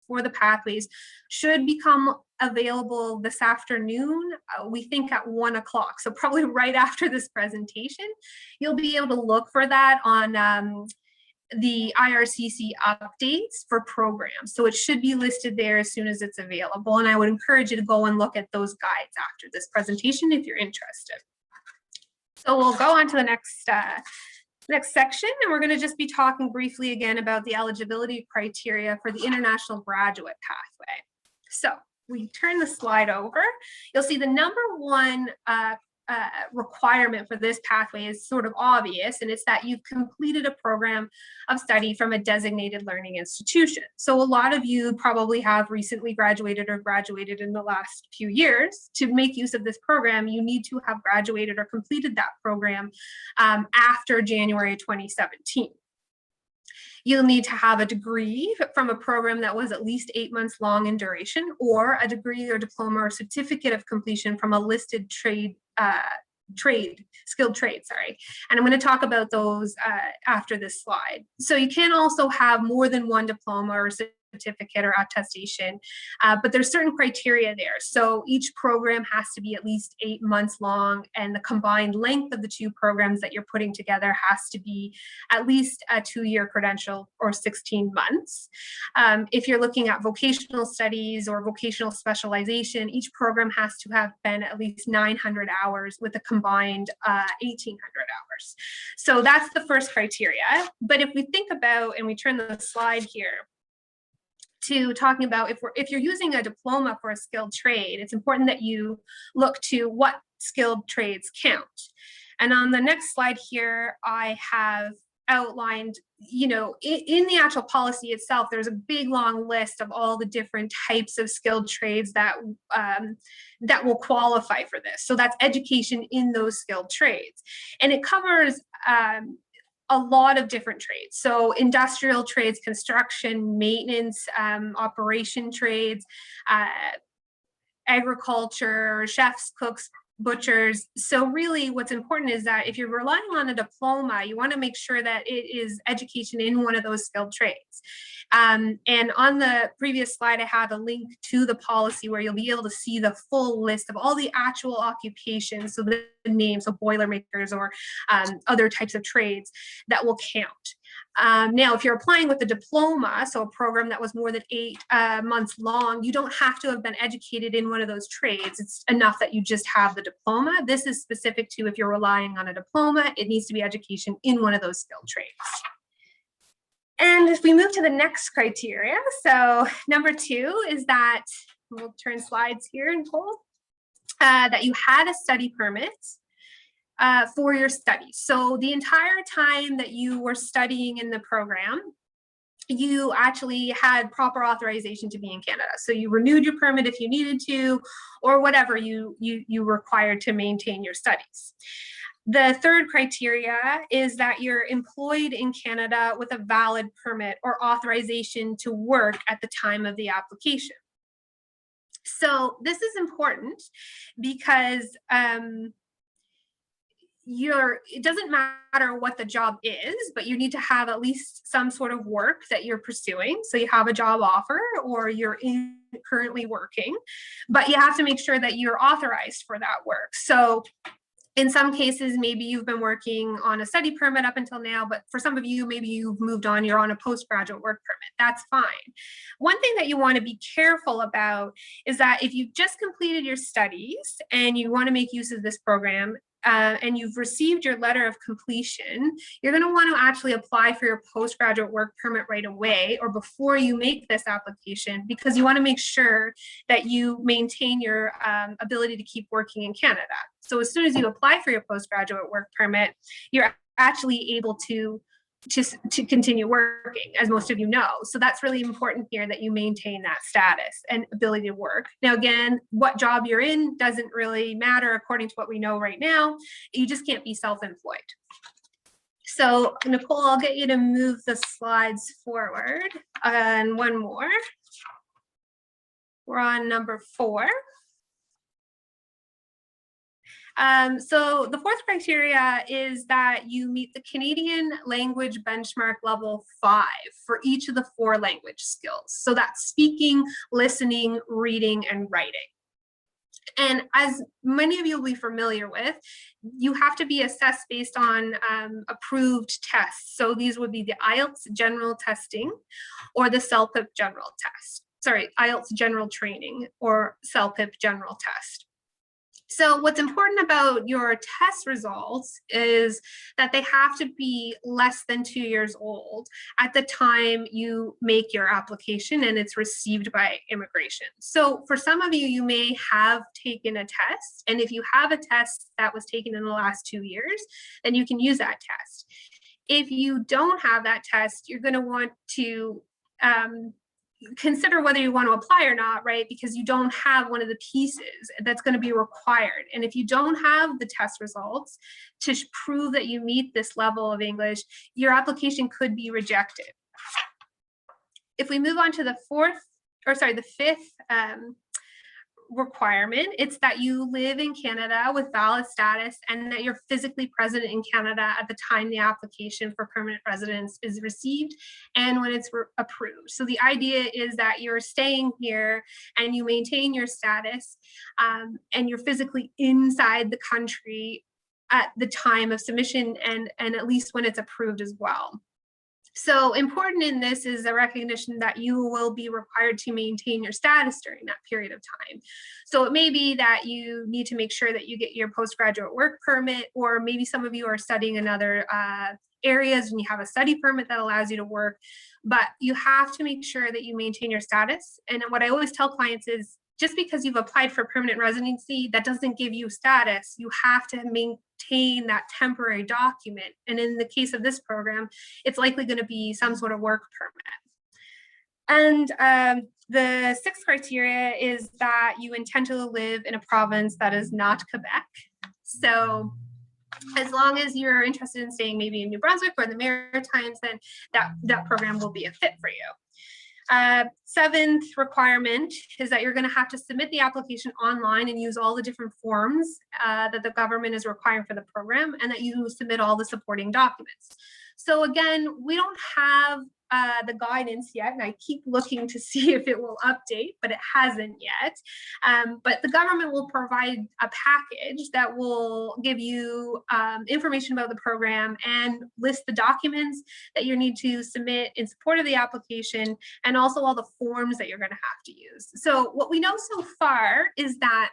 for the pathways should become available this afternoon, we think at 1 o'clock. So probably right after this presentation, you'll be able to look for that on the IRCC updates for programs. So it should be listed there as soon as it's available. And I would encourage you to go and look at those guides after this presentation if you're interested. So we'll go on to the next section, and we're going to just be talking briefly again about the eligibility criteria for the international graduate pathway. So we turn the slide over, you'll see the number one requirement for this pathway is sort of obvious, and it's that you've completed a program of study from a designated learning institution. So a lot of you probably have recently graduated or graduated in the last few years. To make use of this program, you need to have graduated or completed that program after January 2017. You'll need to have a degree from a program that was at least 8 months long in duration, or a degree or diploma or certificate of completion from a listed skilled trade, sorry. And I'm going to talk about those after this slide. So you can also have more than one diploma or certificate or attestation, but there's certain criteria there. So each program has to be at least 8 months long, and the combined length of the two programs that you're putting together has to be at least a 2-year credential or 16 months. If you're looking at vocational studies or vocational specialization, each program has to have been at least 900 hours with a combined 1,800 hours. So that's the first criteria. But if we think about, and we turn the slide here, to talking about if you're using a diploma for a skilled trade, it's important that you look to what skilled trades count. And on the next slide here, I have outlined, you know, in the actual policy itself, there's a big long list of all the different types of skilled trades that that will qualify for this. So that's education in those skilled trades, and it covers a lot of different trades. So industrial trades, construction, maintenance, operation trades, agriculture, chefs, cooks, butchers. So really what's important is that if you're relying on a diploma, you want to make sure that it is education in one of those skilled trades. And on the previous slide, I had a link to the policy where you'll be able to see the full list of all the actual occupations, so the names of boilermakers or other types of trades that will count. Now, if you're applying with a diploma, so a program that was more than 8 months long, you don't have to have been educated in one of those trades. It's enough that you just have the diploma. This is specific to if you're relying on a diploma, it needs to be education in one of those skilled trades. And if we move to the next criteria, so number 2 is that, we'll turn slides here and pull, that you had a study permit for your studies. So the entire time that you were studying in the program, you actually had proper authorization to be in Canada. So you renewed your permit if you needed to, or whatever you required to maintain your studies. The third criteria is that you're employed in Canada with a valid permit or authorization to work at the time of the application. So this is important because it doesn't matter what the job is, but you need to have at least some sort of work that you're pursuing. So you have a job offer or you're currently working, but you have to make sure that you're authorized for that work. So in some cases, maybe you've been working on a study permit up until now, but for some of you, maybe you've moved on, you're on a postgraduate work permit. That's fine. One thing that you want to be careful about is that if you've just completed your studies and you want to make use of this program, and you've received your letter of completion, you're going to want to actually apply for your postgraduate work permit right away or before you make this application, because you want to make sure that you maintain your ability to keep working in Canada. So as soon as you apply for your postgraduate work permit, you're actually able to continue working, as most of you know. So that's really important here, that you maintain that status and ability to work. Now, again, what job you're in doesn't really matter according to what we know right now. You just can't be self-employed. So Nicole, I'll get you to move the slides forward. And one more. We're on number 4. So the fourth criteria is that you meet the Canadian language benchmark level 5 for each of the 4 language skills. So that's speaking, listening, reading, and writing. And as many of you will be familiar with, you have to be assessed based on approved tests. So these would be the IELTS general testing or the CELPIP general test. Sorry, IELTS general training or CELPIP general test. So what's important about your test results is that they have to be less than 2 years old at the time you make your application and it's received by immigration. So for some of you, you may have taken a test, and if you have a test that was taken in the last 2 years, then you can use that test. If you don't have that test, you're going to want to consider whether you want to apply or not, right? Because you don't have one of the pieces that's going to be required. And if you don't have the test results to prove that you meet this level of English, your application could be rejected. If we move on to the fifth requirement, it's that you live in Canada with valid status and that you're physically present in Canada at the time the application for permanent residence is received and when it's approved. So the idea is that you're staying here and you maintain your status and you're physically inside the country at the time of submission and at least when it's approved as well. So important in this is a recognition that you will be required to maintain your status during that period of time. So it may be that you need to make sure that you get your postgraduate work permit, or maybe some of you are studying in other areas and you have a study permit that allows you to work, but you have to make sure that you maintain your status. And what I always tell clients is, just because you've applied for permanent residency, that doesn't give you status. You have to maintain that temporary document. And in the case of this program, it's likely going to be some sort of work permit. And the sixth criteria is that you intend to live in a province that is not Quebec. So as long as you're interested in staying maybe in New Brunswick or the Maritimes, then that program will be a fit for you. Seventh requirement is that you're going to have to submit the application online and use all the different forms that the government is requiring for the program, and that you submit all the supporting documents. So again, we don't have the guidance yet, and I keep looking to see if it will update, but it hasn't yet. But the government will provide a package that will give you information about the program and list the documents that you need to submit in support of the application, and also all the forms that you're going to have to use. So what we know so far is that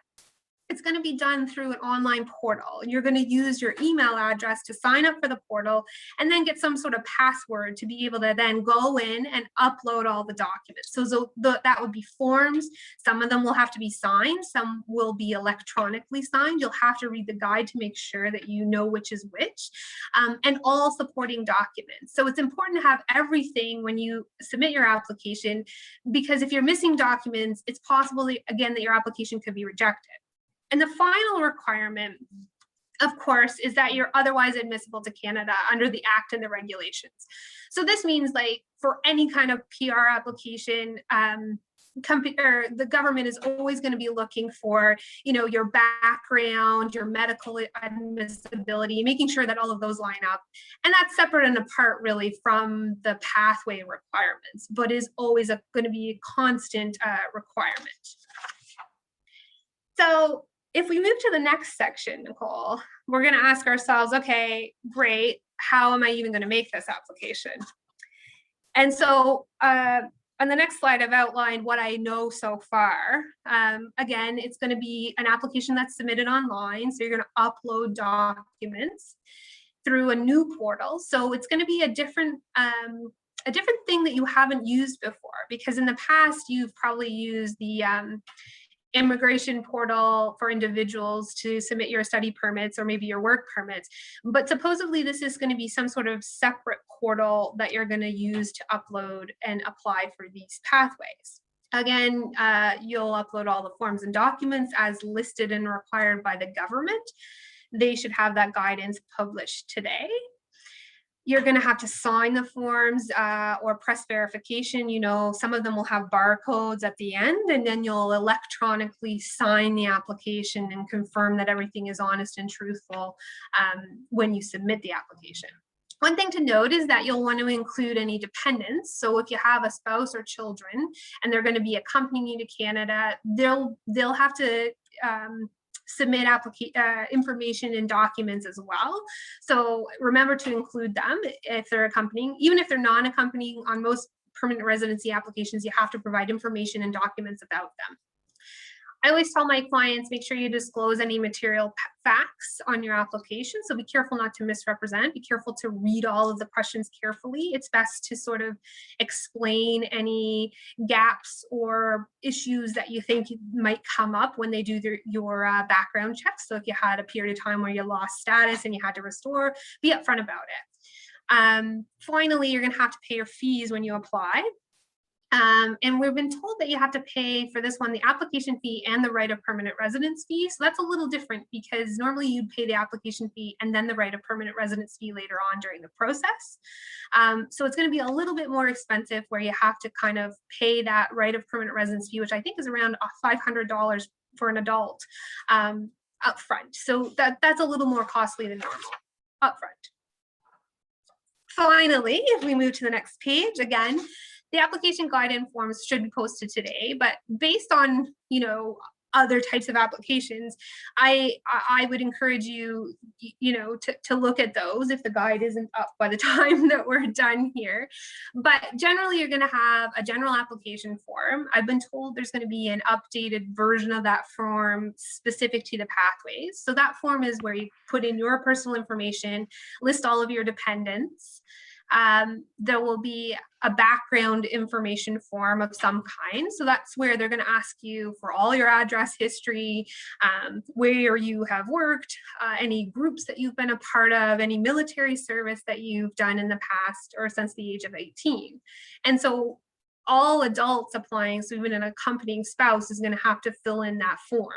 it's going to be done through an online portal, and you're going to use your email address to sign up for the portal and then get some sort of password to be able to then go in and upload all the documents. So that would be forms. Some of them will have to be signed. Some will be electronically signed. You'll have to read the guide to make sure that you know which is which, and all supporting documents. So it's important to have everything when you submit your application, because if you're missing documents, it's possible, again, that your application could be rejected. And the final requirement, of course, is that you're otherwise admissible to Canada under the Act and the regulations. So this means, like, for any kind of PR application, the government is always going to be looking for, your background, your medical admissibility, making sure that all of those line up. And that's separate and apart, really, from the pathway requirements, but is always going to be a constant requirement. So if we move to the next section, Nicole, we're going to ask ourselves, okay, great, how am I even going to make this application? And so on the next slide, I've outlined what I know so far. Again, it's going to be an application that's submitted online. So you're going to upload documents through a new portal. So it's going to be a different thing that you haven't used before, because in the past, you've probably used the immigration portal for individuals to submit your study permits or maybe your work permits. But supposedly this is going to be some sort of separate portal that you're going to use to upload and apply for these pathways. Again, you'll upload all the forms and documents as listed and required by the government. They should have that guidance published today. You're going to have to sign the forms or press verification. You know, some of them will have barcodes at the end, and then you'll electronically sign the application and confirm that everything is honest and truthful when you submit the application. One thing to note is that you'll want to include any dependents. So if you have a spouse or children and they're going to be accompanying you to Canada, they'll have to submit information and documents as well. So remember to include them if they're accompanying. Even if they're non-accompanying, on most permanent residency applications, you have to provide information and documents about them. I always tell my clients, make sure you disclose any material facts on your application. So be careful not to misrepresent, be careful to read all of the questions carefully. It's best to sort of explain any gaps or issues that you think might come up when they do your background checks. So if you had a period of time where you lost status and you had to restore, be upfront about it. Finally, you're gonna have to pay your fees when you apply. And we've been told that you have to pay for this one, the application fee and the right of permanent residence fee. So that's a little different because normally you'd pay the application fee and then the right of permanent residence fee later on during the process. So it's going to be a little bit more expensive where you have to kind of pay that right of permanent residence fee, which I think is around $500 for an adult upfront. So that's a little more costly than normal upfront. Finally, if we move to the next page, again, the application guide-in forms should be posted today, but based on, you know, other types of applications, I would encourage you, you know, to look at those if the guide isn't up by the time that we're done here. But generally, you're going to have a general application form. I've been told there's going to be an updated version of that form specific to the pathways. So that form is where you put in your personal information, list all of your dependents. There will be a background information form of some kind. So that's where they're going to ask you for all your address history, where you have worked, any groups that you've been a part of, any military service that you've done in the past or since the age of 18. And so all adults applying, so even an accompanying spouse, is going to have to fill in that form.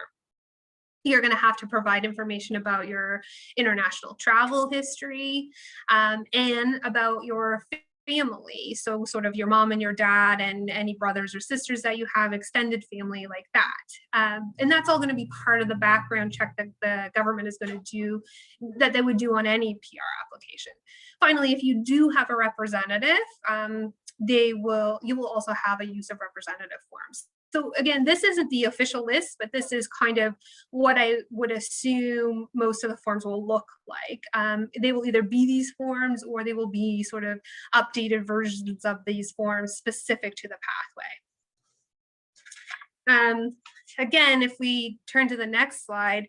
You're going to have to provide information about your international travel history and about your family. So sort of your mom and your dad and any brothers or sisters that you have, extended family like that. And that's all going to be part of the background check that the government is going to do, that they would do on any PR application. Finally, if you do have a representative, you will also have a use of representative forms. So again, this isn't the official list, but this is kind of what I would assume most of the forms will look like. They will either be these forms or they will be sort of updated versions of these forms specific to the pathway. Again, if we turn to the next slide,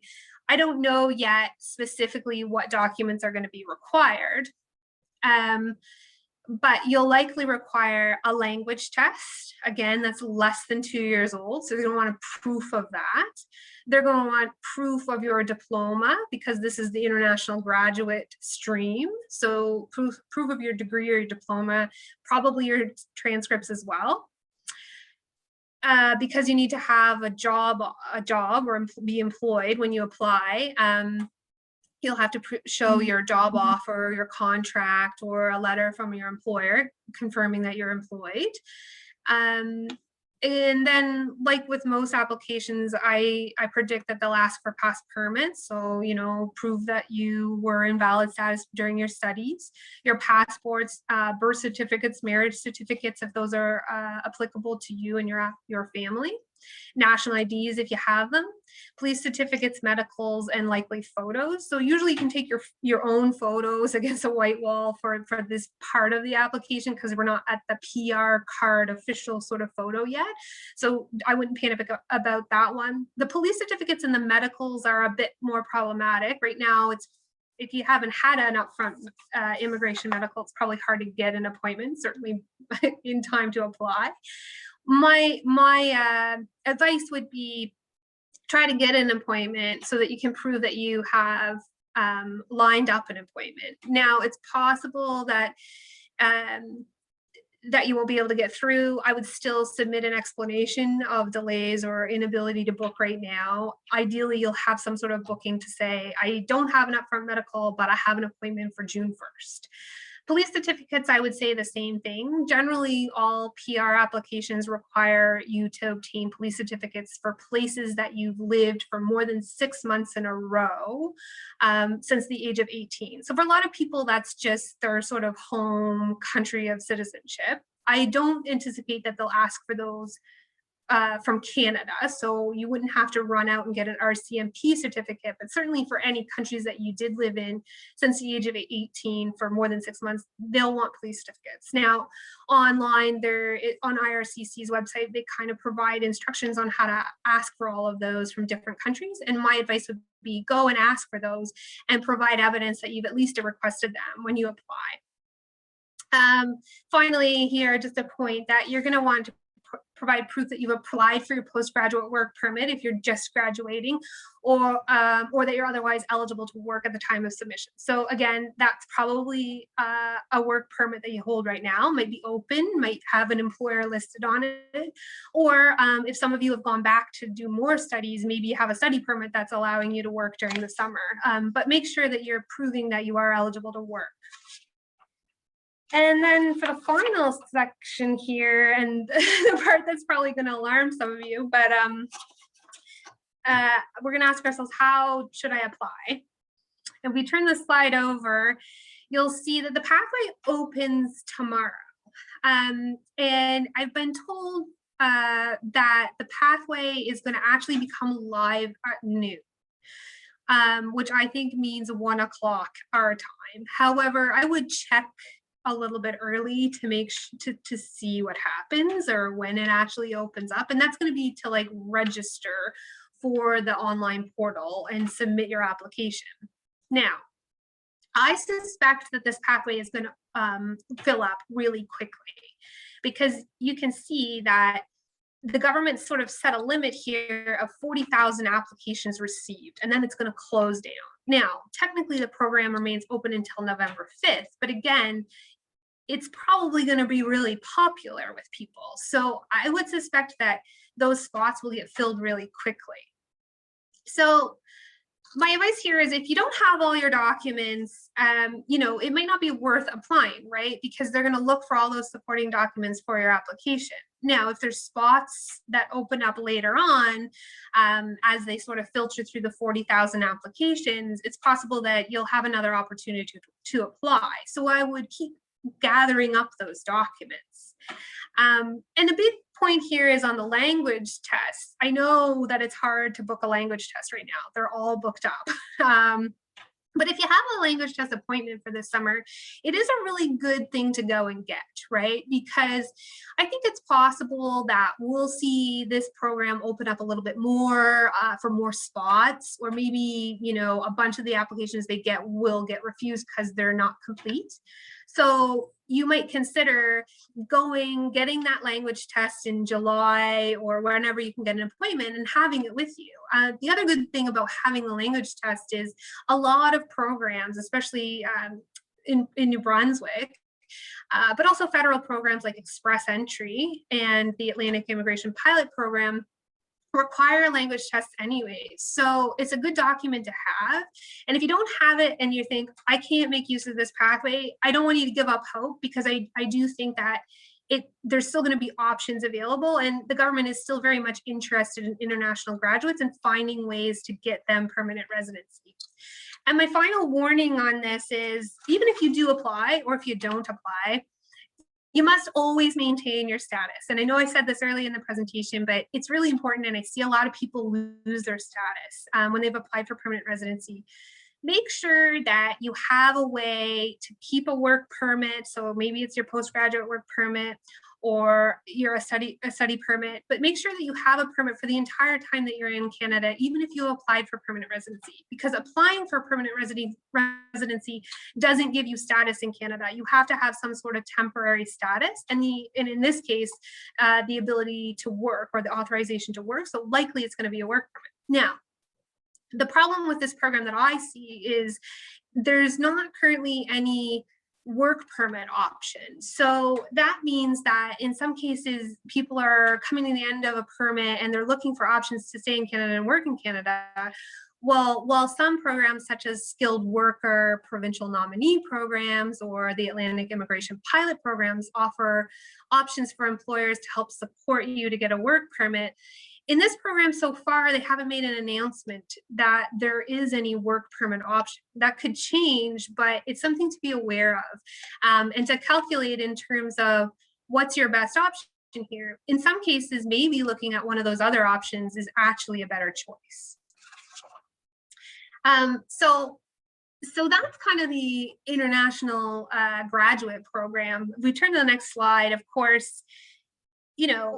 I don't know yet specifically what documents are going to be required. But you'll likely require a language test. Again, that's less than 2 years old. So they're going to want a proof of that. They're going to want proof of your diploma because this is the international graduate stream. So proof of your degree or your diploma, probably your transcripts as well. Because you need to have a job or be employed when you apply. You'll have to show your job offer, your contract, or a letter from your employer confirming that you're employed. And then, like with most applications, I predict that they'll ask for past permits. So, you know, prove that you were in valid status during your studies, your passports, birth certificates, marriage certificates, if those are applicable to you and your family. National IDs if you have them, police certificates, medicals, and likely photos. So usually you can take your own photos against a white wall for this part of the application because we're not at the PR card official sort of photo yet. So I wouldn't panic about that one. The police certificates and the medicals are a bit more problematic. Right now, if you haven't had an upfront immigration medical, it's probably hard to get an appointment, certainly in time to apply. My advice would be try to get an appointment so that you can prove that you have lined up an appointment. Now, it's possible that you won't be able to get through. I would still submit an explanation of delays or inability to book right now. Ideally, you'll have some sort of booking to say, I don't have an upfront medical, but I have an appointment for June 1st. Police certificates, I would say the same thing. Generally, all PR applications require you to obtain police certificates for places that you've lived for more than 6 months in a row since the age of 18. So for a lot of people, that's just their sort of home country of citizenship. I don't anticipate that they'll ask for those from Canada, so you wouldn't have to run out and get an RCMP certificate, but certainly for any countries that you did live in since the age of 18 for more than 6 months, they'll want police certificates. Now, online, on IRCC's website, they kind of provide instructions on how to ask for all of those from different countries, and my advice would be go and ask for those and provide evidence that you've at least requested them when you apply. Finally, here, just a point that you're going to want to provide proof that you've applied for your postgraduate work permit if you're just graduating, or that you're otherwise eligible to work at the time of submission. So again, that's probably a work permit that you hold right now, might be open, might have an employer listed on it, or if some of you have gone back to do more studies, maybe you have a study permit that's allowing you to work during the summer. But make sure that you're proving that you are eligible to work. And then for the final section here, and the part that's probably going to alarm some of you, but we're going to ask ourselves, how should I apply? If we turn the slide over, you'll see that the pathway opens tomorrow. And I've been told that the pathway is going to actually become live at noon. Which I think means 1 o'clock our time. However, I would check a little bit early to make to see what happens or when it actually opens up, and that's going to be to like register for the online portal and submit your application. Now, I suspect that this pathway is going to fill up really quickly, because you can see that the government sort of set a limit here of 40,000 applications received, and then it's going to close down. Now, technically, the program remains open until November 5th, but again, it's probably going to be really popular with people. So I would suspect that those spots will get filled really quickly. So my advice here is, if you don't have all your documents, it might not be worth applying, right? Because they're going to look for all those supporting documents for your application. Now, if there's spots that open up later on, as they sort of filter through the 40,000 applications, it's possible that you'll have another opportunity to apply. So I would keep gathering up those documents. And a big point here is on the language test. I know that it's hard to book a language test right now. They're all booked up. But if you have a language test appointment for this summer, it is a really good thing to go and get, right? Because I think it's possible that we'll see this program open up a little bit more for more spots, or maybe, a bunch of the applications they get will get refused because they're not complete. So you might consider getting that language test in July or whenever you can get an appointment and having it with you. The other good thing about having the language test is a lot of programs, especially in New Brunswick, but also federal programs like Express Entry and the Atlantic Immigration Pilot Program, require language tests anyways. So it's a good document to have. And if you don't have it and you think, I can't make use of this pathway, I don't want you to give up hope, because I do think that there's still going to be options available, and the government is still very much interested in international graduates and finding ways to get them permanent residency. And my final warning on this is, even if you do apply or if you don't apply, you must always maintain your status. And I know I said this early in the presentation, but it's really important, and I see a lot of people lose their status when they've applied for permanent residency. Make sure that you have a way to keep a work permit. So maybe it's your postgraduate work permit, or you're a study permit, but make sure that you have a permit for the entire time that you're in Canada, even if you applied for permanent residency, because applying for permanent residency doesn't give you status in Canada. You have to have some sort of temporary status, and in this case, the ability to work or the authorization to work. So likely it's going to be a work permit. Now, the problem with this program that I see is there's not currently any work permit option. So that means that in some cases, people are coming to the end of a permit and they're looking for options to stay in Canada and work in Canada, while some programs such as skilled worker, provincial nominee programs, or the Atlantic Immigration Pilot programs offer options for employers to help support you to get a work permit, in this program so far, they haven't made an announcement that there is any work permit option. That could change, but it's something to be aware of, and to calculate in terms of what's your best option here. In some cases, maybe looking at one of those other options is actually a better choice. So that's kind of the international graduate program. If we turn to the next slide, of course,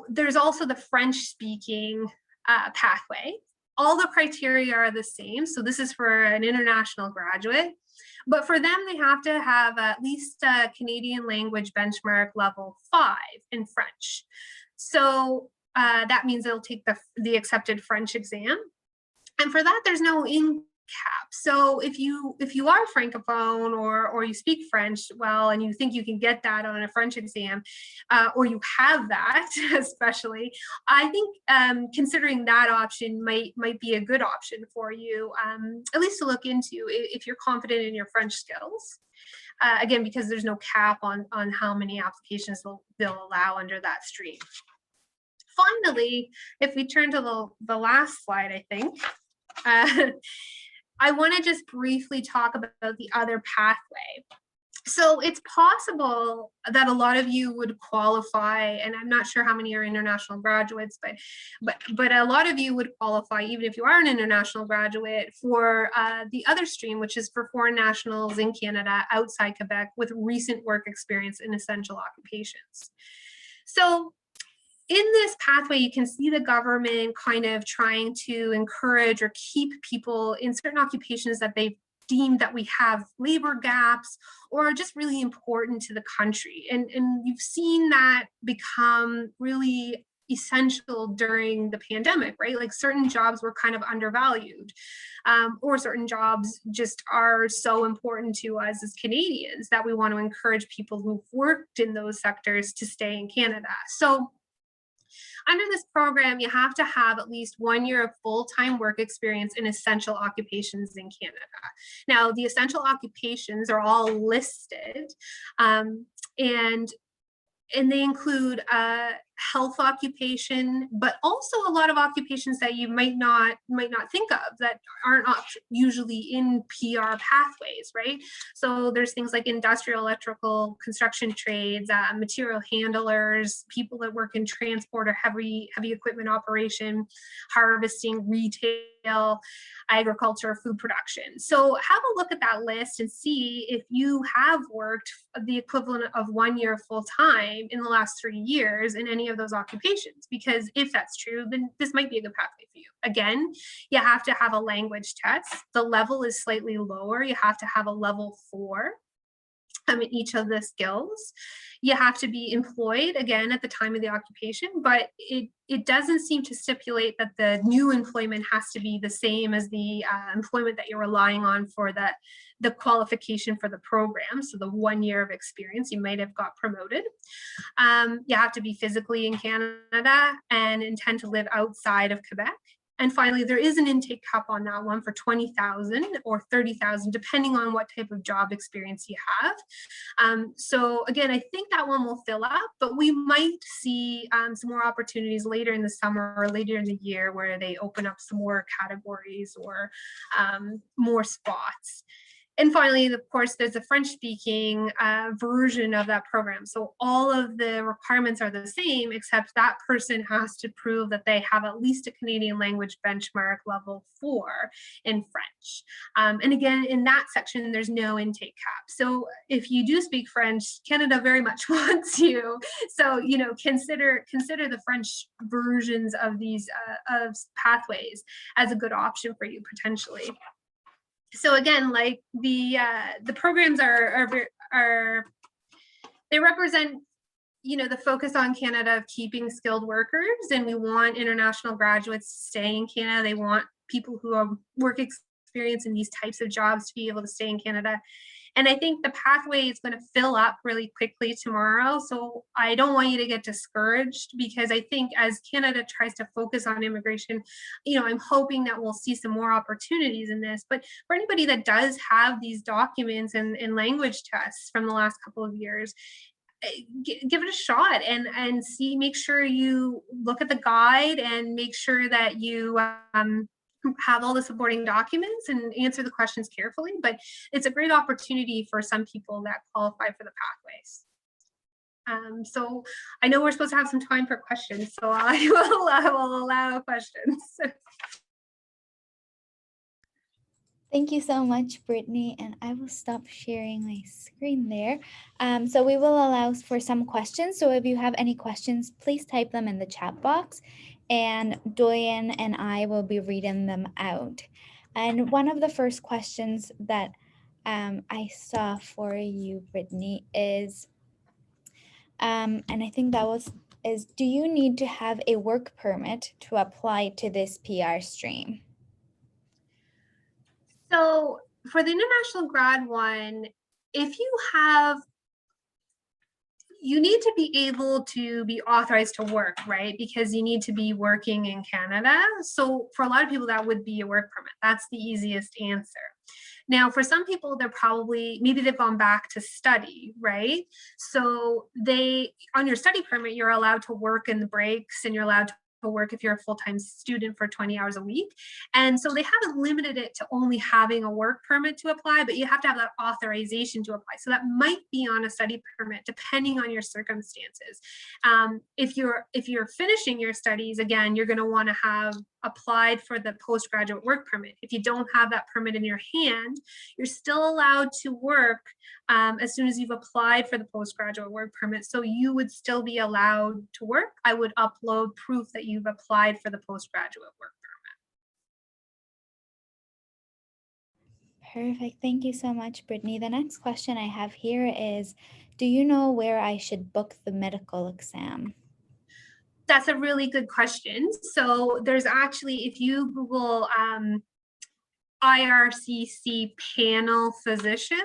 there's also the French speaking pathway. All the criteria are the same. So this is for an international graduate, but for them, they have to have at least a Canadian language benchmark level 5 in French. So that means they'll take the accepted French exam. And for that, there's no cap. So if you are francophone or you speak French well, and you think you can get that on a French exam, or you have that especially, I think considering that option might be a good option for you, at least to look into if you're confident in your French skills. Again, because there's no cap on how many applications they'll allow under that stream. Finally, if we turn to the last slide, I think, I want to just briefly talk about the other pathway. So it's possible that a lot of you would qualify, and I'm not sure how many are international graduates, but a lot of you would qualify, even if you are an international graduate, for the other stream, which is for foreign nationals in Canada outside Quebec with recent work experience in essential occupations. So in this pathway, you can see the government kind of trying to encourage or keep people in certain occupations that they've deemed that we have labor gaps or are just really important to the country. And you've seen that become really essential during the pandemic, right? Like certain jobs were kind of undervalued, or certain jobs just are so important to us as Canadians that we want to encourage people who've worked in those sectors to stay in Canada. So under this program, you have to have at least 1 year of full-time work experience in essential occupations in Canada. Now, the essential occupations are all listed, and they include health occupation, but also a lot of occupations that you might not think of that aren't usually in PR pathways, right? So there's things like industrial, electrical, construction trades, material handlers, people that work in transport or heavy equipment operation, harvesting, retail, agriculture, food production. So have a look at that list and see if you have worked the equivalent of 1 year full time in the last 3 years in any of those occupations, because if that's true, then this might be a good pathway for you. Again, you have to have a language test. The level is slightly lower. You have to have a level 4 in each of the skills. You have to be employed again at the time of the occupation, but it doesn't seem to stipulate that the new employment has to be the same as the employment that you're relying on for the qualification for the program. So the 1 year of experience, you might have got promoted. You have to be physically in Canada and intend to live outside of Quebec. And finally, there is an intake cap on that one for 20,000 or 30,000, depending on what type of job experience you have. So again, I think that one will fill up, but we might see some more opportunities later in the summer or later in the year where they open up some more categories or more spots. And finally, of course, there's a French-speaking version of that program. So all of the requirements are the same, except that person has to prove that they have at least a Canadian language benchmark level 4 in French. And again, in that section, there's no intake cap. So if you do speak French, Canada very much wants you. So, consider the French versions of these of pathways as a good option for you potentially. So again, like the programs are they represent, the focus on Canada of keeping skilled workers, and we want international graduates to stay in Canada. They want people who have work experience in these types of jobs to be able to stay in Canada. And I think the pathway is going to fill up really quickly tomorrow. So I don't want you to get discouraged, because I think as Canada tries to focus on immigration, I'm hoping that we'll see some more opportunities in this. But for anybody that does have these documents and language tests from the last couple of years, give it a shot and see, make sure you look at the guide and make sure that you have all the supporting documents and answer the questions carefully. But it's a great opportunity for some people that qualify for the pathways. So I know we're supposed to have some time for questions, so I will allow questions. Thank you so much, Brittany, and I will stop sharing my screen there. So we will allow for some questions. So if you have any questions, please type them in the chat box, and Doyen and I will be reading them out. And one of the first questions that I saw for you, Brittany, is, and I think that is, do you need to have a work permit to apply to this PR stream? So for the international grad one, if you need to be able to be authorized to work, right? Because you need to be working in Canada. So for a lot of people, that would be a work permit. That's the easiest answer. Now, for some people, maybe they've gone back to study, right? So on your study permit, you're allowed to work in the breaks, and you're allowed to work if you're a full-time student for 20 hours a week. And so they haven't limited it to only having a work permit to apply, but you have to have that authorization to apply. So that might be on a study permit, depending on your circumstances. If you're finishing your studies, again, you're going to want to have applied for the postgraduate work permit. If you don't have that permit in your hand, you're still allowed to work as soon as you've applied for the postgraduate work permit. So you would still be allowed to work. I would upload proof that you've applied for the postgraduate work permit. Perfect. Thank you so much, Brittany. The next question I have here is, do you know where I should book the medical exam? That's a really good question. So there's actually, if you Google IRCC panel physicians,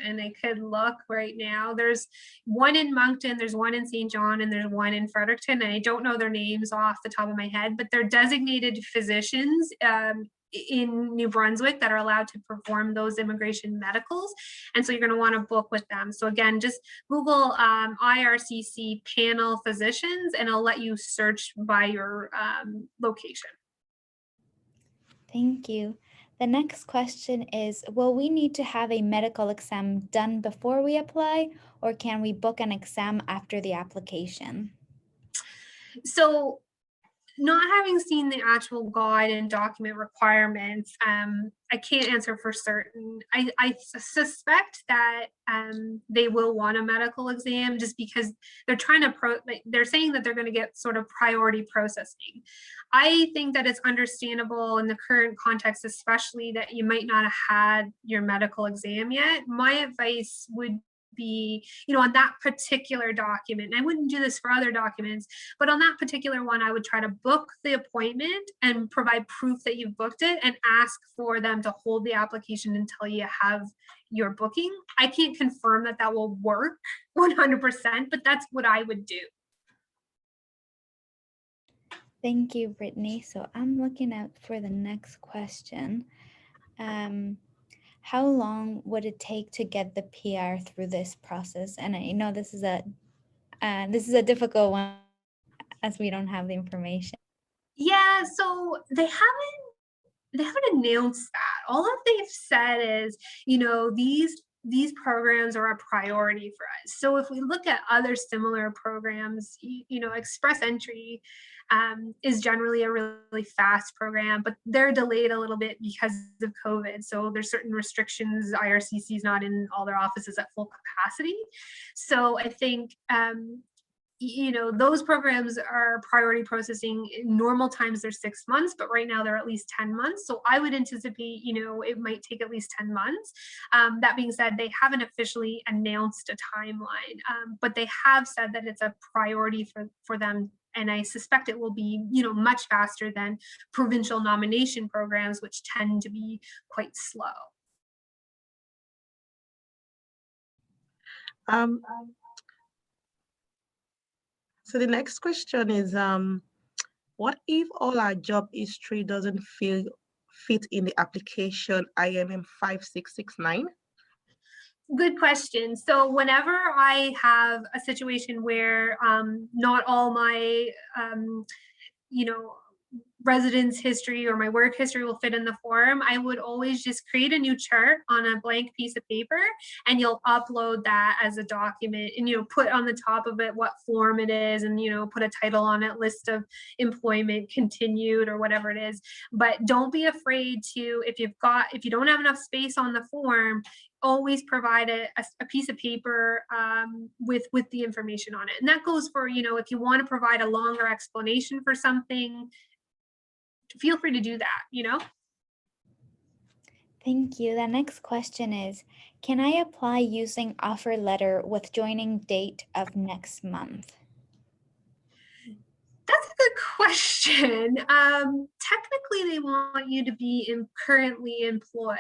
and I could look right now, there's one in Moncton, there's one in St. John, and there's one in Fredericton, and I don't know their names off the top of my head, but they're designated physicians in New Brunswick that are allowed to perform those immigration medicals. And so you're going to want to book with them. So again, just Google IRCC panel physicians, and it'll let you search by your location. Thank you. The next question is, will we need to have a medical exam done before we apply, or can we book an exam after the application? So not having seen the actual guide and document requirements, I can't answer for certain. I suspect that they will want a medical exam, just because they're trying to they're saying that they're going to get sort of priority processing. I think that it's understandable in the current context, especially that you might not have had your medical exam yet. My advice would be, on that particular document, and I wouldn't do this for other documents, but on that particular one, I would try to book the appointment and provide proof that you've booked it, and ask for them to hold the application until you have your booking. I can't confirm that that will work 100%, but that's what I would do. Thank you, Brittany. So I'm looking out for the next question. How long would it take to get the PR through this process? And I know this is a difficult one, as we don't have the information. Yeah, so they haven't announced that. All that they've said is, these programs are a priority for us. So if we look at other similar programs, Express Entry is generally a really fast program, but they're delayed a little bit because of COVID. So there's certain restrictions. IRCC is not in all their offices at full capacity. So I think those programs are priority processing. In normal times, they're 6 months, but right now they're at least 10 months. So I would anticipate, it might take at least 10 months. That being said, they haven't officially announced a timeline, but they have said that it's a priority for them. And I suspect it will be, much faster than provincial nomination programs, which tend to be quite slow. Um, so the next question is, what if all our job history doesn't fit in the application IMM 5669? Good question. So whenever I have a situation where not all my, residence history or my work history will fit in the form, I would always just create a new chart on a blank piece of paper, and you'll upload that as a document, and put on the top of it what form it is, and put a title on it, list of employment continued or whatever it is. But don't be afraid to, if you don't have enough space on the form, always provide a piece of paper with the information on it. And that goes for, if you want to provide a longer explanation for something, feel free to do that. Thank you. The next question is, can I apply using offer letter with joining date of next month? That's a good question. Technically, they want you to be currently employed.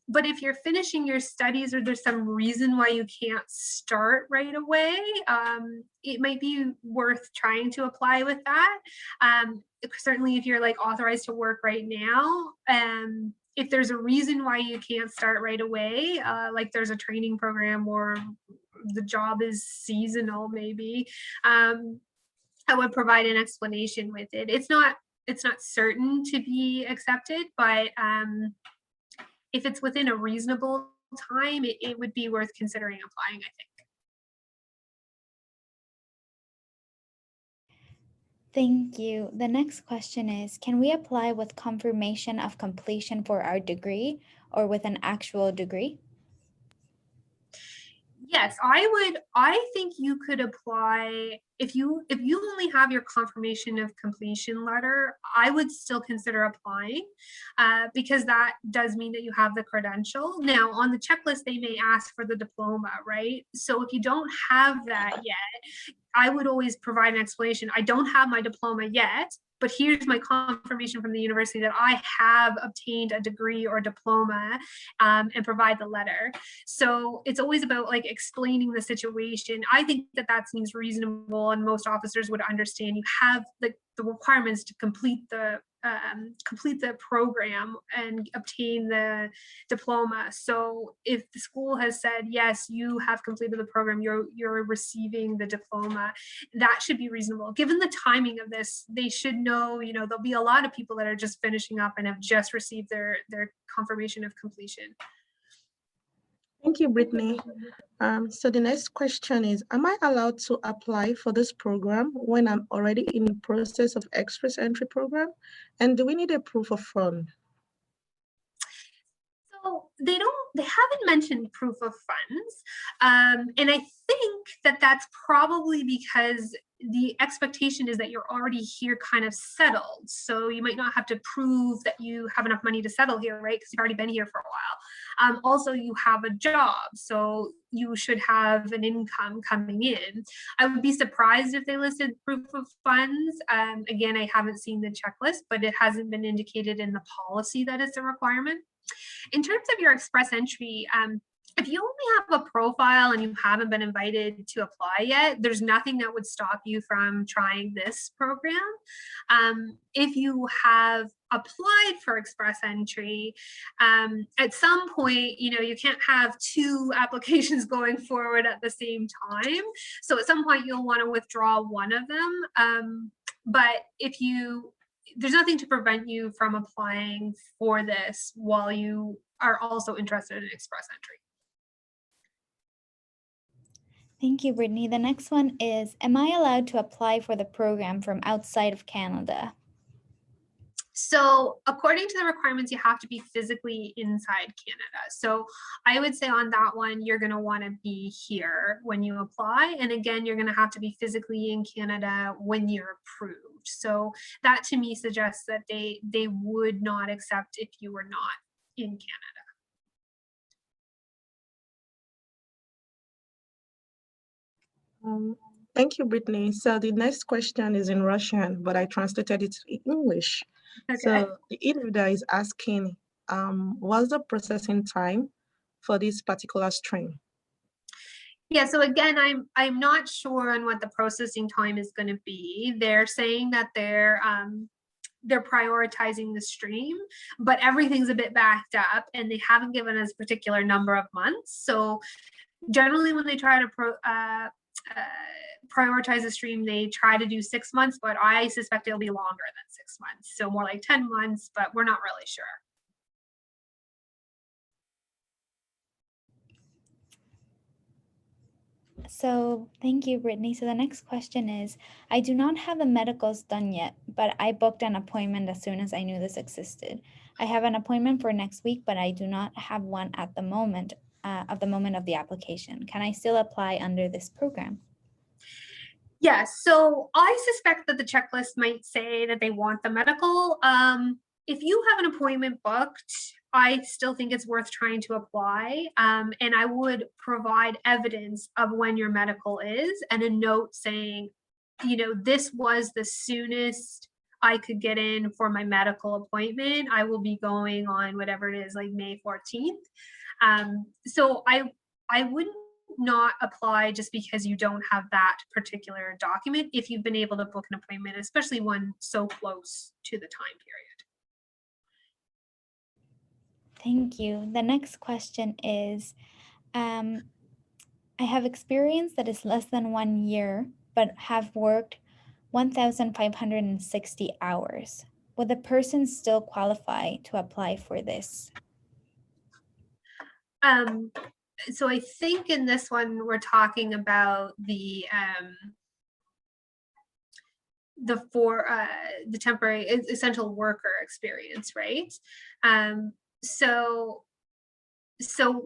But if you're finishing your studies or there's some reason why you can't start right away, it might be worth trying to apply with that. Certainly, if you're like authorized to work right now, if there's a reason why you can't start right away, like there's a training program or the job is seasonal, maybe, I would provide an explanation with it. It's not certain to be accepted, but if it's within a reasonable time, it would be worth considering applying, I think. Thank you. The next question is, can we apply with confirmation of completion for our degree or with an actual degree? Yes, I think you could apply if you only have your confirmation of completion letter. I would still consider applying because that does mean that you have the credential. Now, on the checklist, they may ask for the diploma, right? So if you don't have that yet, I would always provide an explanation. I don't have my diploma yet, but here's my confirmation from the university that I have obtained a degree or diploma, and provide the letter. So it's always about like explaining the situation. I think that seems reasonable, and most officers would understand you have the requirements to complete the program and obtain the diploma. So if the school has said, yes, you have completed the program, you're receiving the diploma, that should be reasonable. Given the timing of this, they should know, there'll be a lot of people that are just finishing up and have just received their confirmation of completion. Thank you, Brittany. So the next question is, am I allowed to apply for this program when I'm already in the process of express entry program? And do we need a proof of fund? So they haven't mentioned proof of funds. And I think that that's probably because the expectation is that you're already here kind of settled. So you might not have to prove that you have enough money to settle here, right? Because you've already been here for a while. Also, you have a job, so you should have an income coming in. I would be surprised if they listed proof of funds. Again, I haven't seen the checklist, but it hasn't been indicated in the policy that it's a requirement. In terms of your express entry, if you only have a profile and you haven't been invited to apply yet, there's nothing that would stop you from trying this program. If you have applied for express entry, at some point, you can't have two applications going forward at the same time. So at some point, you'll want to withdraw one of them. But there's nothing to prevent you from applying for this while you are also interested in express entry. Thank you, Brittany. The next one is, am I allowed to apply for the program from outside of Canada? So according to the requirements, you have to be physically inside Canada. So I would say on that one, you're going to want to be here when you apply. And again, you're going to have to be physically in Canada when you're approved. So that to me suggests that they would not accept if you were not in Canada. Thank you, Brittany. So the next question is in Russian, but I translated it to English. Okay. So the e-reader is asking, what's the processing time for this particular stream? Yeah, so again, I'm not sure on what the processing time is going to be. They're saying that they're prioritizing the stream, but everything's a bit backed up and they haven't given us a particular number of months. So generally when they try to prioritize the stream, they try to do 6 months, but I suspect it'll be longer than 6 months. So more like 10 months, but we're not really sure. So thank you, Brittany. So the next question is, I do not have the medicals done yet, but I booked an appointment as soon as I knew this existed. I have an appointment for next week, but I do not have one at the moment of the application. Can I still apply under this program? Yes, so I suspect that the checklist might say that they want the medical. If you have an appointment booked, I still think it's worth trying to apply. And I would provide evidence of when your medical is and a note saying, this was the soonest I could get in for my medical appointment. I will be going on whatever it is, like May 14th. So I wouldn't not apply just because you don't have that particular document if you've been able to book an appointment, especially one so close to the time period. Thank you. The next question is, I have experience that is less than 1 year, but have worked 1,560 hours. Would the person still qualify to apply for this? So I think in this one, we're talking about the temporary essential worker experience, right? So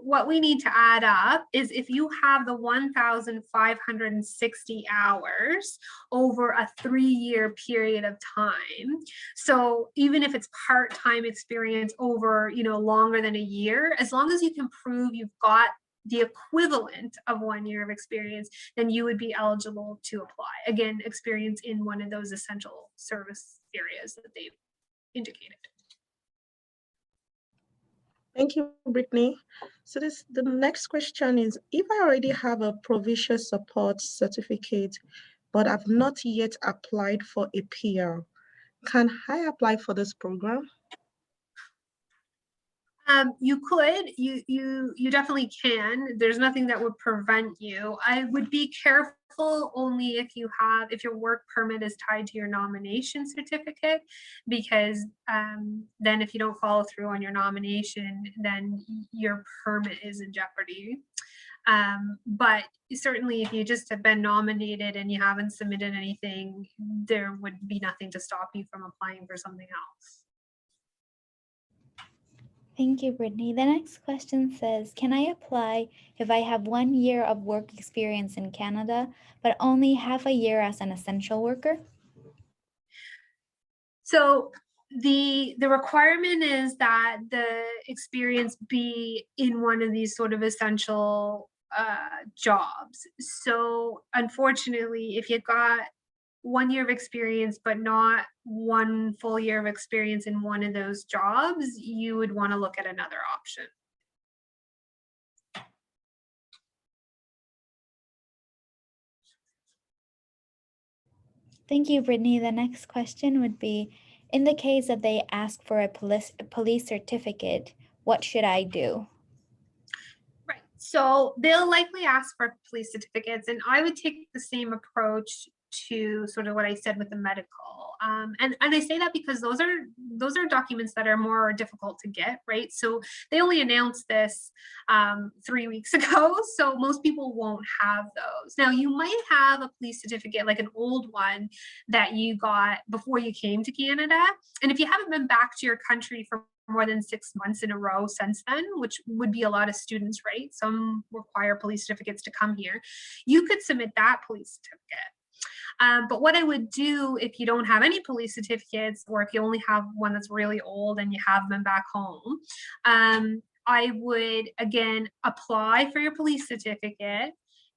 what we need to add up is if you have the 1,560 hours over a 3-year period of time. So even if it's part-time experience over, longer than a year, as long as you can prove you've got the equivalent of 1 year of experience, then you would be eligible to apply. Again, experience in one of those essential service areas that they've indicated. Thank you, Brittany. So the next question is, if I already have a provisional support certificate, but I've not yet applied for a PR, can I apply for this program? You could, you definitely can. There's nothing that would prevent you. I would be careful only if your work permit is tied to your nomination certificate, because then if you don't follow through on your nomination, then your permit is in jeopardy. But certainly if you just have been nominated and you haven't submitted anything, there would be nothing to stop you from applying for something else. Thank you, Brittany. The next question says, can I apply if I have 1 year of work experience in Canada, but only half a year as an essential worker? So the requirement is that the experience be in one of these sort of essential jobs. So unfortunately, if you've got 1 year of experience, but not 1 full year of experience in one of those jobs, you would want to look at another option. Thank you, Brittany. The next question would be, in the case that they ask for a police certificate, what should I do? Right. So they'll likely ask for police certificates, and I would take the same approach to sort of what I said with the medical. And I say that because those are documents that are more difficult to get, right? So they only announced this 3 weeks ago, so most people won't have those. Now you might have a police certificate, like an old one that you got before you came to Canada, and if you haven't been back to your country for more than 6 months in a row since then, which would be a lot of students, right? Some require police certificates to come here. You could submit that police certificate. But what I would do if you don't have any police certificates, or if you only have one that's really old and you have them back home, I would, again, apply for your police certificate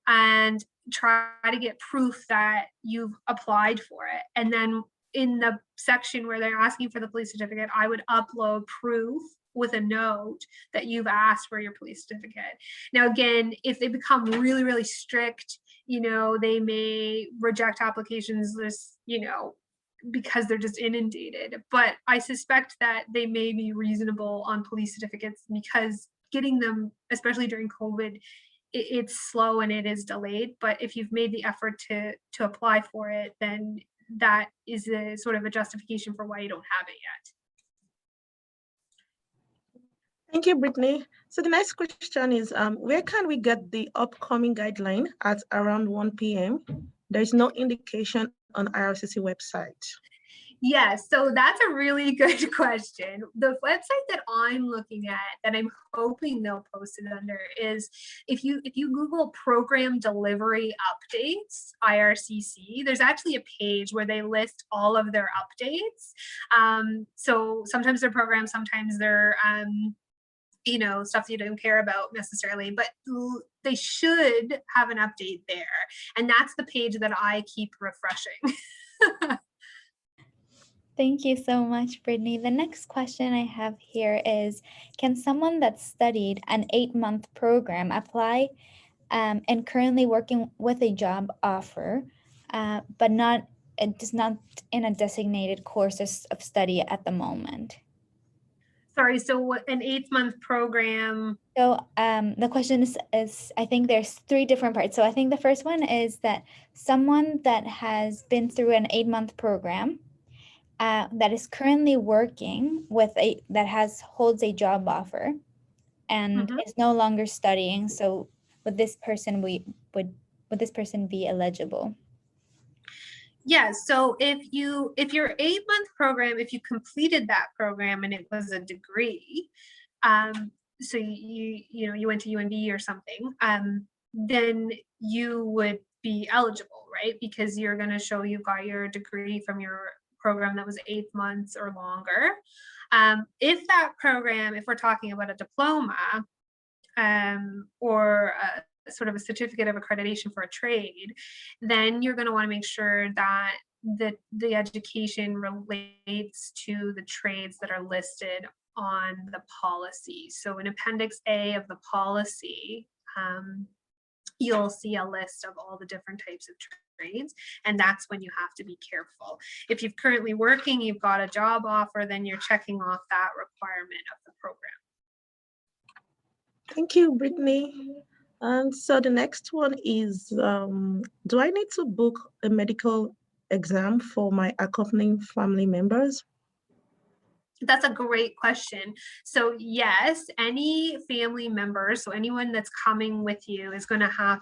and try to get proof that you've applied for it. And then in the section where they're asking for the police certificate, I would upload proof with a note that you've asked for your police certificate. Now, again, if they become really, really strict, you know, they may reject applications just, you know, because they're just inundated. But I suspect that they may be reasonable on police certificates, because getting them, especially during COVID, it's slow and it is delayed. But if you've made the effort to apply for it, then that is a sort of a justification for why you don't have it yet. Thank you, Brittany. So the next question is, where can we get the upcoming guideline at around 1 p.m.? There is no indication on IRCC website. Yes, so that's a really good question. The website that I'm looking at, that I'm hoping they'll post it under, is if you Google program delivery updates, IRCC, there's actually a page where they list all of their updates. So sometimes they're programs, sometimes they're you know, stuff you don't care about necessarily, but they should have an update there. And that's the page that I keep refreshing. Thank you so much, Brittany. The next question I have here is, can someone that studied an 8-month program apply and currently working with a job offer, but it is not in a designated course of study at the moment? Sorry, so what, an 8-month program? So the question is, I think there's 3 different parts. So I think the first one is that someone that has been through an 8-month program that is currently working with holds a job offer and is no longer studying. So would this person would this person be eligible? Yes. So if your 8-month program, if you completed that program and it was a degree, so you went to UNB or something, then you would be eligible, right? Because you're going to show you got your degree from your program that was 8 months or longer. If that program, if we're talking about a diploma or sort of a certificate of accreditation for a trade, then you're going to want to make sure that the education relates to the trades that are listed on the policy. So in Appendix A of the policy, you'll see a list of all the different types of trades, and that's when you have to be careful. If you're currently working, you've got a job offer, then you're checking off that requirement of the program. Thank you, Brittany. And so the next one is, do I need to book a medical exam for my accompanying family members? That's a great question. So yes, any family member, so anyone that's coming with you is going to have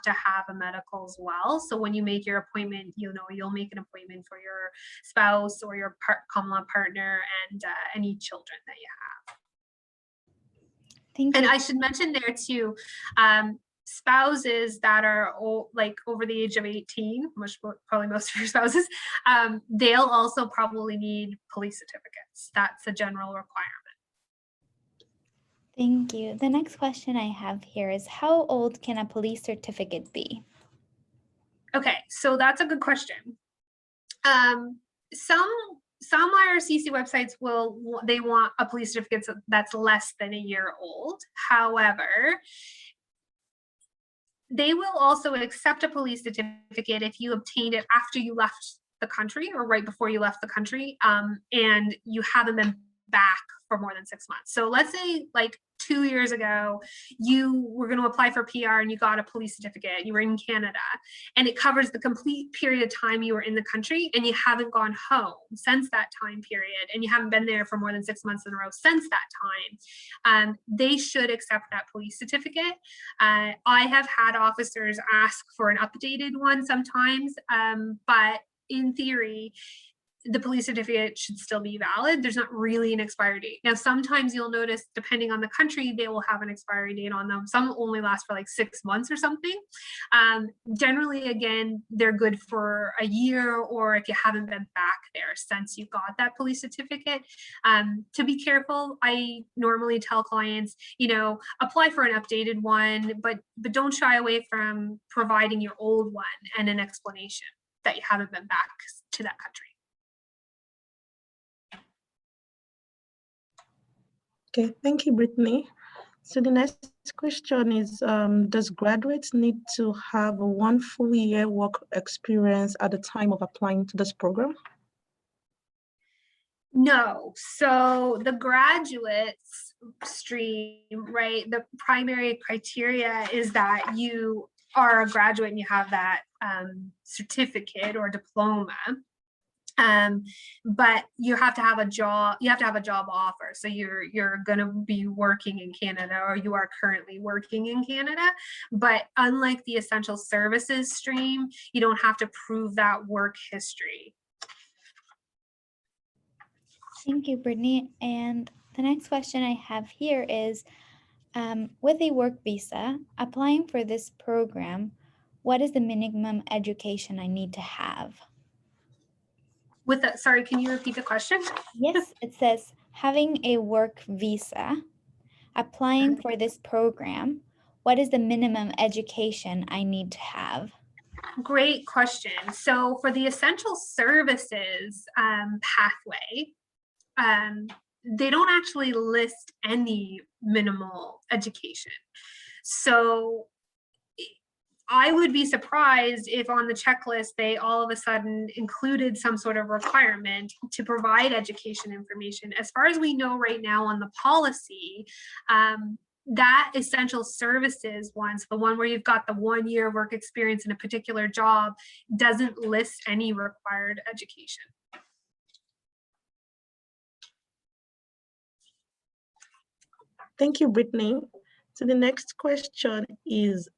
a medical as well. So when you make your appointment, you'll make an appointment for your spouse or your common law partner and any children that you have. Thank you. And I should mention there too, spouses that are like over the age of 18, probably most of your spouses, they'll also probably need police certificates. That's a general requirement. Thank you. The next question I have here is, how old can a police certificate be? Okay, so that's a good question. Some IRCC websites they want a police certificate that's less than a year old. However, they will also accept a police certificate if you obtained it after you left the country or right before you left the country, and you haven't been back for more than 6 months. So let's say like 2 years ago, you were going to apply for PR and you got a police certificate, you were in Canada, and it covers the complete period of time you were in the country and you haven't gone home since that time period, and you haven't been there for more than 6 months in a row since that time, they should accept that police certificate. I have had officers ask for an updated one sometimes, but in theory, the police certificate should still be valid. There's not really an expiry date. Now, sometimes you'll notice, depending on the country, they will have an expiry date on them. Some only last for like 6 months or something. Generally, again, they're good for a year, or if you haven't been back there since you got that police certificate. To be careful, I normally tell clients, apply for an updated one, but don't shy away from providing your old one and an explanation that you haven't been back to that country. Okay, thank you, Brittany. So the next question is, does graduates need to have one full year work experience at the time of applying to this program? No. So the graduates stream, right? The primary criteria is that you are a graduate and you have that certificate or diploma. But you have to have a job, offer. So you're gonna be working in Canada, or you are currently working in Canada. But unlike the essential services stream, you don't have to prove that work history. Thank you, Brittany. And the next question I have here is, with a work visa, applying for this program, what is the minimum education I need to have? With that, sorry, can you repeat the question? Yes, it says, having a work visa, applying for this program, what is the minimum education I need to have? Great question. So for the essential services pathway, they don't actually list any minimal education. So I would be surprised if on the checklist they all of a sudden included some sort of requirement to provide education information. As far as we know right now on the policy, that essential services one, so the one where you've got the 1 year work experience in a particular job, doesn't list any required education. Thank you, Brittany. So the next question is,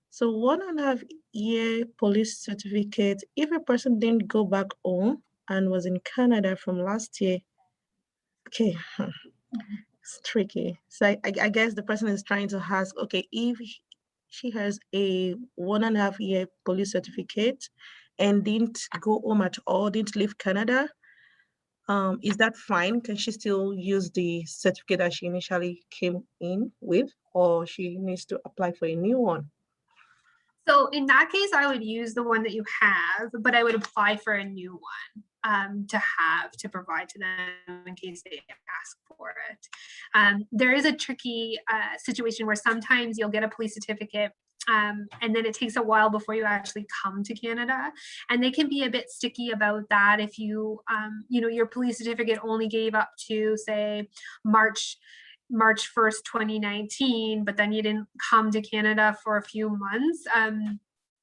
so 1.5 year police certificate, if a person didn't go back home and was in Canada from last year, okay, it's tricky. So I guess the person is trying to ask, okay, if she has a 1.5 year police certificate and didn't go home at all, didn't leave Canada, is that fine? Can she still use the certificate that she initially came in with, or she needs to apply for a new one? So in that case, I would use the one that you have, but I would apply for a new one to provide to them in case they ask for it. There is a tricky situation where sometimes you'll get a police certificate and then it takes a while before you actually come to Canada, and they can be a bit sticky about that. If you, your police certificate only gave up to, say, March 1st, 2019, but then you didn't come to Canada for a few months,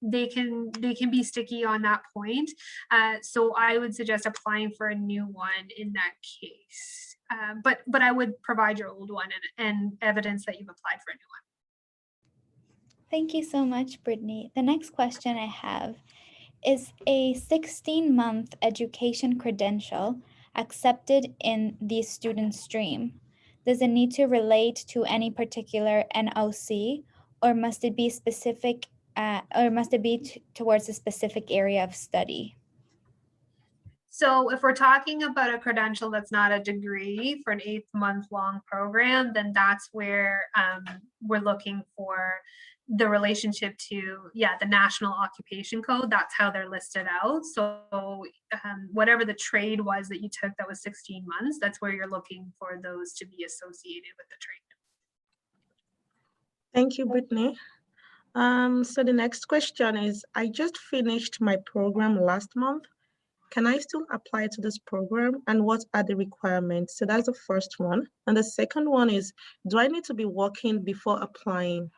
they can be sticky on that point. So I would suggest applying for a new one in that case. But I would provide your old one and evidence that you've applied for a new one. Thank you so much, Brittany. The next question I have is, a 16-month education credential accepted in the student stream? Does it need to relate to any particular NOC, or must it be specific, towards a specific area of study? So if we're talking about a credential that's not a degree for an 8-month-long program, then that's where we're looking for the relationship to, the National Occupation Code. That's how they're listed out. So whatever the trade was that you took that was 16 months, that's where you're looking for those to be associated with the trade. Thank you, Brittany. So the next question is, I just finished my program last month. Can I still apply to this program, and what are the requirements? So that's the first one. And the second one is, do I need to be working before applying?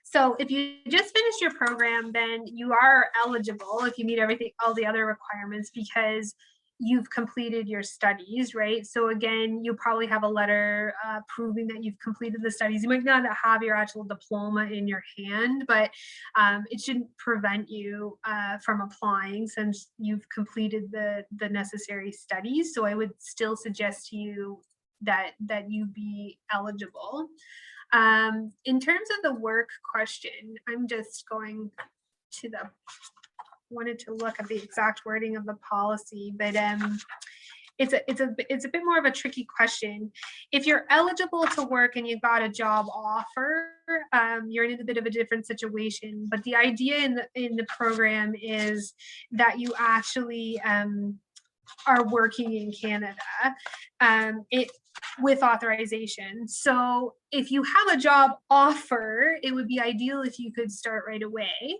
So if you just finished your program, then you are eligible if you meet all the other requirements, because you've completed your studies, right? So again, you probably have a letter proving that you've completed the studies. You might not have your actual diploma in your hand, but it shouldn't prevent you from applying since you've completed the necessary studies. So I would still suggest to you that you be eligible. In terms of the work question, I'm just going to wanted to look at the exact wording of the policy, but it's a bit more of a tricky question. If you're eligible to work and you've got a job offer, you're in a bit of a different situation. But the idea in the program is that you actually are working in Canada with authorization. So if you have a job offer, it would be ideal if you could start right away.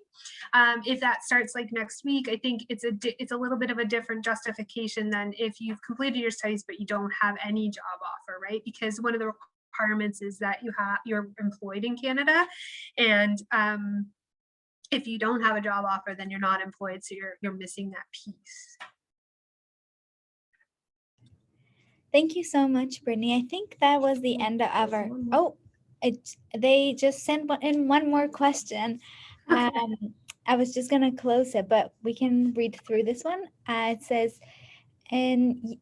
If that starts like next week, I think it's a little bit of a different justification than if you've completed your studies but you don't have any job offer, right? Because one of the requirements is that you're employed in Canada, and if you don't have a job offer, then you're not employed, so you're missing that piece. Thank you so much, Brittany. I think that was the end of our, they just sent in one more question. I was just gonna close it, but we can read through this one. It says, in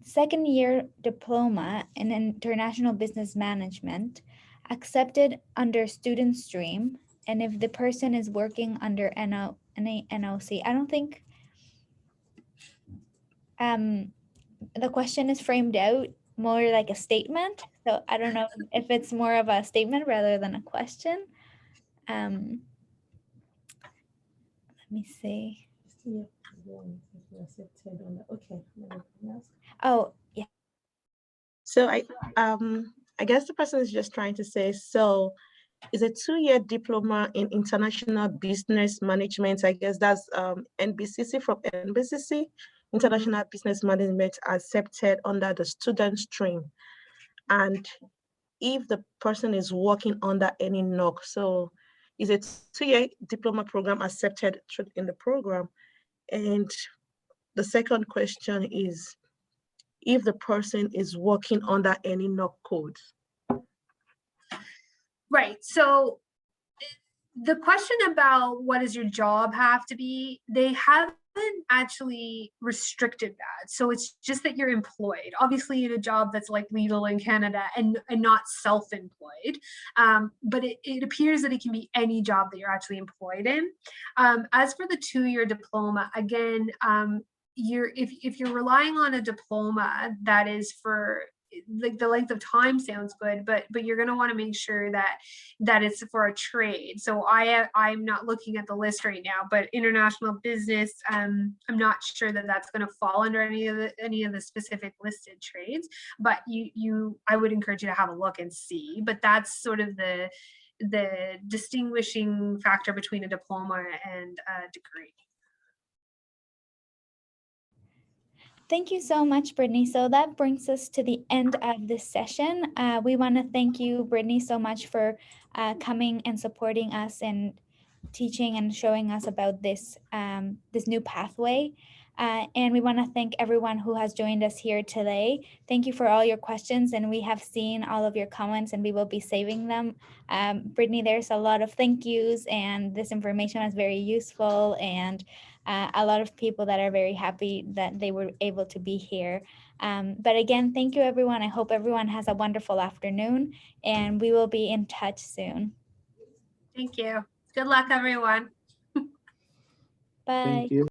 second year diploma in international business management, accepted under student stream, and if the person is working under NOC, I don't think the question is framed out more like a statement. So I don't know if it's more of a statement rather than a question. Let me see. Oh, yeah. So I guess the person is just trying to say, so is a 2-year diploma in international business management. I guess that's NBCC from NBCC, International Business Management, accepted under the student stream. And if the person is working under any NOC, so is a 2-year diploma program accepted in the program? And the second question is, if the person is working under any NOC code. Right. So the question about what does your job have to be, they haven't actually restricted that. So it's just that you're employed, obviously in a job that's like legal in Canada and not self-employed. But it appears that it can be any job that you're actually employed in. As for the 2-year diploma, again, if you're relying on a diploma that is for like the length of time sounds good, but you're going to want to make sure that it's for a trade. So I'm not looking at the list right now, but international business, I'm not sure that that's going to fall under any of the specific listed trades, but I would encourage you to have a look and see. But that's sort of the distinguishing factor between a diploma and a degree. Thank you so much, Brittany. So that brings us to the end of this session. We want to thank you, Brittany, so much for coming and supporting us and teaching and showing us about this new pathway. And we want to thank everyone who has joined us here today. Thank you for all your questions, and we have seen all of your comments and we will be saving them. Brittany, there's a lot of thank yous, and this information was very useful, and a lot of people that are very happy that they were able to be here. But again, thank you, everyone. I hope everyone has a wonderful afternoon, and we will be in touch soon. Thank you. Good luck, everyone. Bye. Thank you.